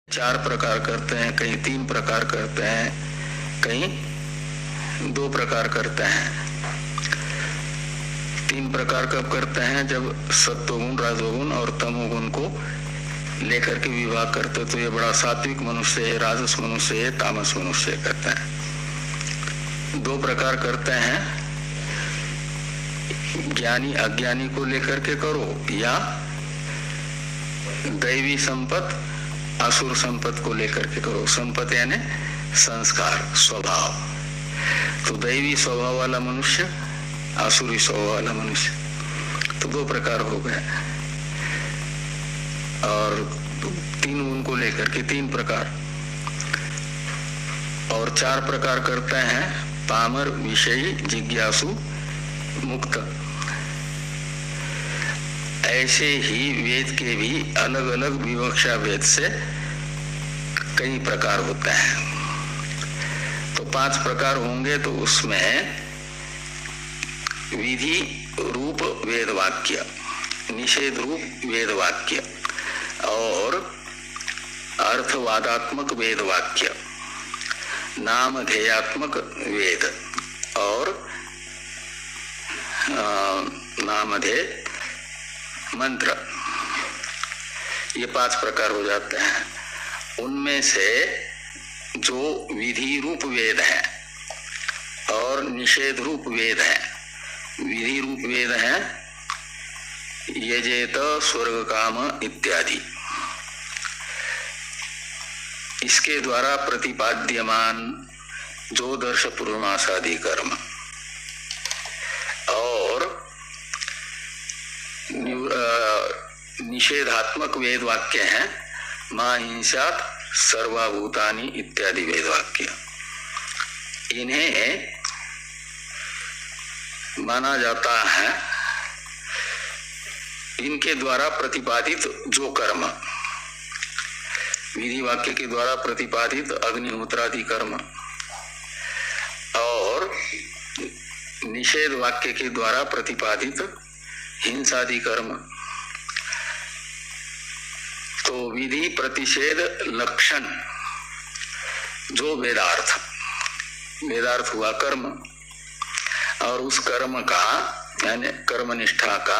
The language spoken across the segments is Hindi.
4 प्रकार करते हैं, कहीं 3 प्रकार करते हैं, कहीं 2 प्रकार करते हैं। 3 प्रकार कब करते हैं? जब सत्वगुण, रजोगुण और तमोगुण को लेकर के विभाग करते तो ये बड़ा सात्विक मनुष्य है, राजस मनुष्य है, तामस मनुष्य कहते हैं। 2 प्रकार करते हैं, ज्ञानी अज्ञानी को लेकर के करो या दैवी संपत्ति असुर संपत्ति को लेकर के करो। संपत्ति यानी संस्कार, स्वभाव। तो दैवी स्वभाव वाला मनुष्य, आसुरी स्वभाव वाला मनुष्य, तो 2 प्रकार हो गए। और 3 उनको लेकर के 3 प्रकार, और 4 प्रकार करते हैं, पामर, विषयी, जिज्ञासु, मुक्त। ऐसे ही वेद के भी अलग अलग विवक्षा भेद से कई प्रकार होते हैं। तो 5 प्रकार होंगे। तो उसमें विधि रूप वेद वाक्य, निषेध रूप वेद वाक्य और अर्थवादात्मक वेद वाक्य, नामधेयात्मक वेद और नामधेय मंत्र, ये 5 प्रकार हो जाते हैं। उनमें से जो विधि रूप वेद है और निषेध रूप वेद है, विधि रूप वेद है यजेत, स्वर्ग काम इत्यादि, इसके द्वारा प्रतिपाद्यमान जो दर्श पूर्णमासादि कर्म, और निषेधात्मक वेद वाक्य हैं, मां हिंसात सर्वभूतानि इत्यादि वेद वाक्य। इन्हें माना जाता है, इनके द्वारा प्रतिपादित जो कर्म, विधि वाक्य के द्वारा प्रतिपादित अग्निहोत्रादि कर्म और निषेध वाक्य के द्वारा प्रतिपादित हिंसादि कर्म, तो विधि प्रतिषेध लक्षण जो वेदार्थ, वेदार्थ हुआ कर्म, और उस कर्म का यानी कर्मनिष्ठा का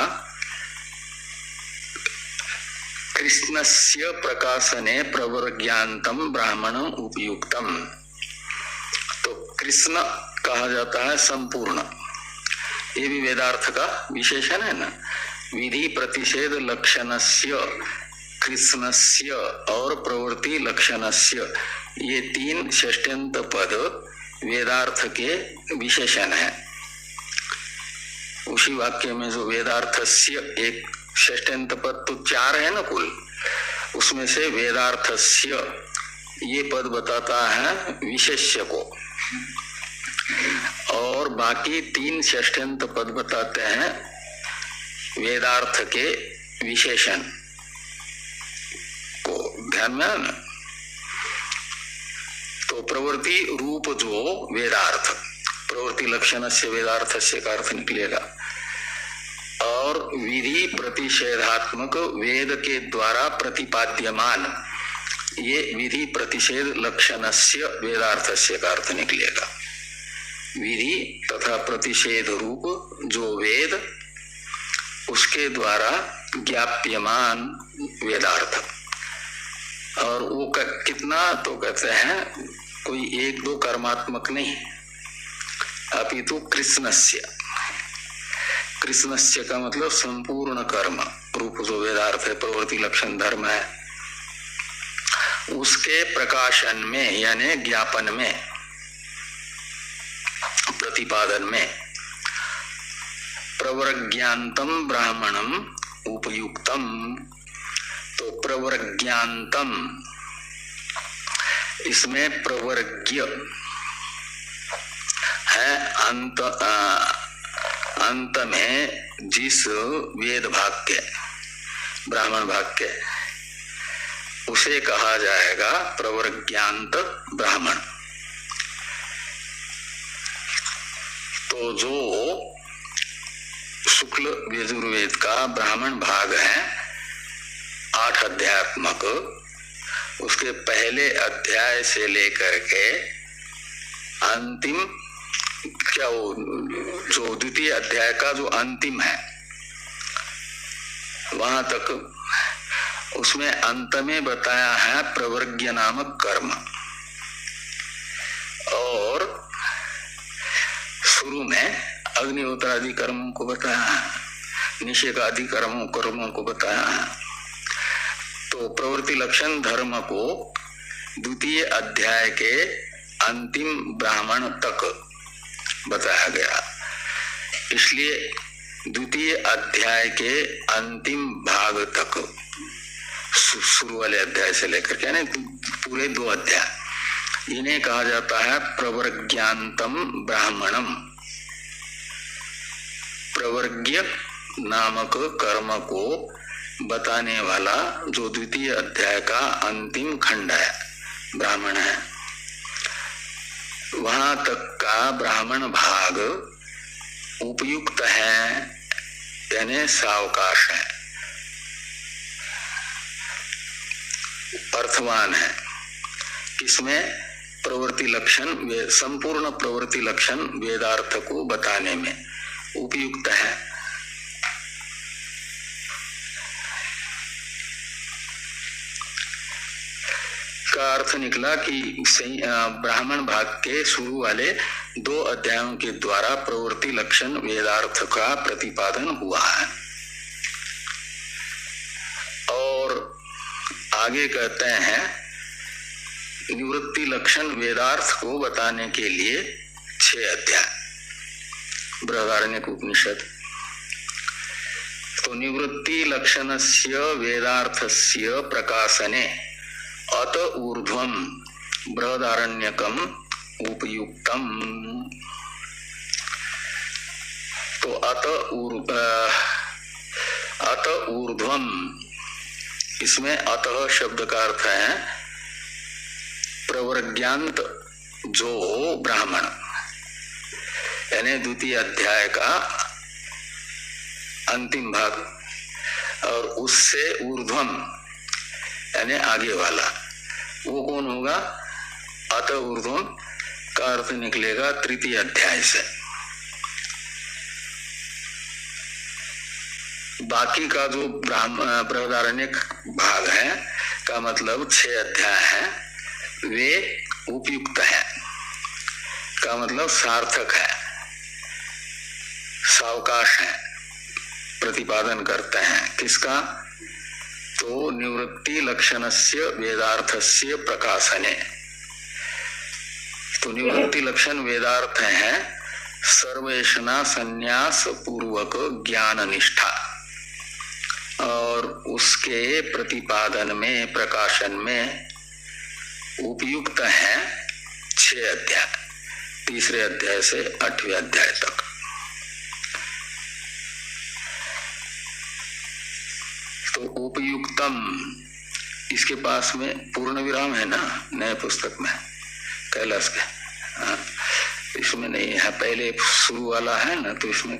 कृष्णस्य प्रकाशने प्रवर्ग्यांतम ब्राह्मणम उपयुक्तम। तो कृष्ण कहा जाता है संपूर्ण, ये भी वेदार्थ का विशेषण है ना। विधि प्रतिषेध लक्षणस्य, कृष्णस्य और प्रवृत्ति लक्षणस्य, ये 3 षष्ट्यंत पद वेदार्थ के विशेषण है। उसी वाक्य में जो वेदार्थस्य एक षष्ट्यंत पद तो 4 है ना कुल, उसमें से वेदार्थस्य ये पद बताता है विशेष्य को, और बाकी 3 षष्ट्यंत पद बताते हैं वेदार्थ के विशेषण को। ध्यान में है ना। तो प्रवृत्ति रूप जो वेदार्थ, प्रवृत्ति लक्षण से वेदार्थ से का अर्थ निकलेगा, और विधि प्रतिषेधात्मक वेद के द्वारा प्रतिपाद्यमान, ये विधि प्रतिषेध लक्षणस्य वेदार्थस्य का अर्थ निकलेगा। विधि तथा प्रतिषेध रूप जो वेद, उसके द्वारा ज्ञाप्यमान वेदार्थ, और वो कितना, तो कहते हैं कोई 1-2 कर्मात्मक नहीं, अपितु कृष्णस्य, कृष्णस्य का मतलब संपूर्ण कर्म रूप जो वेदार्थ है, प्रवृत्ति लक्षण धर्म है, उसके प्रकाशन में यानी ज्ञापन में, प्रतिपादन में, प्रवर्ग्यांतम ब्राह्मणम उपयुक्तम। तो प्रवर्ग्यांतम, इसमें प्रवर्ग्य है, अंत में जिस वेद भाग के, ब्राह्मण भाग के, उसे कहा जाएगा प्रवर्ग्यांत ब्राह्मण। तो जो शुक्ल यजुर्वेद का ब्राह्मण भाग है 8 अध्यात्मक, उसके पहले अध्याय से लेकर के अंतिम क्या वो जो द्वितीय अध्याय का जो अंतिम है वहां तक, उसमें अंत में बताया है प्रवर्ग्य नामक कर्म, और शुरू में अग्निहोत्र आदि कर्मों को बताया है, निषेध आदि कर्मों को बताया है। तो प्रवृत्ति लक्षण धर्म को द्वितीय अध्याय के अंतिम ब्राह्मण तक बताया गया। इसलिए द्वितीय अध्याय के अंतिम भाग तक, शुरू वाले अध्याय से लेकर के पूरे 2 अध्याय, इन्हें कहा जाता है प्रवर्ग्यांतम ब्राह्मणम। प्रवर्ग्य नामक कर्म को बताने वाला जो द्वितीय अध्याय का अंतिम खंड है, ब्राह्मण है, वहां तक का ब्राह्मण भाग उपयुक्त है, यानी सावकाश है, अर्थवान है। इसमें प्रवृत्ति लक्षण, संपूर्ण प्रवृत्ति लक्षण वेदार्थ को बताने में उपयुक्त है। का अर्थ निकला कि ब्राह्मण भाग के शुरू वाले 2 अध्यायों के द्वारा प्रवृत्ति लक्षण वेदार्थ का प्रतिपादन हुआ है। और आगे कहते हैं निवृत्ति लक्षण वेदार्थ को बताने के लिए 6 अध्याय, बृहदारण्यक उपनिषद। तो निवृत्ति लक्षणस्य वेदार्थस्य प्रकाशने अत ऊर्ध्वं बृहदारण्यकम उपयुक्तम। तो अत ऊर्ध्वम, इसमें अतः शब्द का अर्थ है प्रवर्ग्यांत जो ब्राह्मण, यानी द्वितीय अध्याय का अंतिम भाग, और उससे ऊर्ध्वम यानी आगे वाला, वो कौन होगा? अत ऊर्ध्वम का अर्थ निकलेगा तृतीय अध्याय से। बाकी का जो बृहदारण्यक भाग है का मतलब 6 अध्याय है, वे उपयुक्त है, का मतलब सार्थक है, सावकाश है, प्रतिपादन करते हैं। किसका? तो निवृत्ति लक्षणस्य वेदार्थस्य प्रकाशने। तो निवृत्ति लक्षण वेदार्थ है सर्वेषणा संन्यास पूर्वक ज्ञान निष्ठा, और उसके प्रतिपादन में, प्रकाशन में उपयुक्त है 6 अध्याय, तीसरे अध्याय से 8वें अध्याय तक। तो उपयुक्तम, इसके पास में पूर्ण विराम है ना नए पुस्तक में, कैलाश के। इसमें नहीं है, पहले शुरू वाला है ना, तो इसमें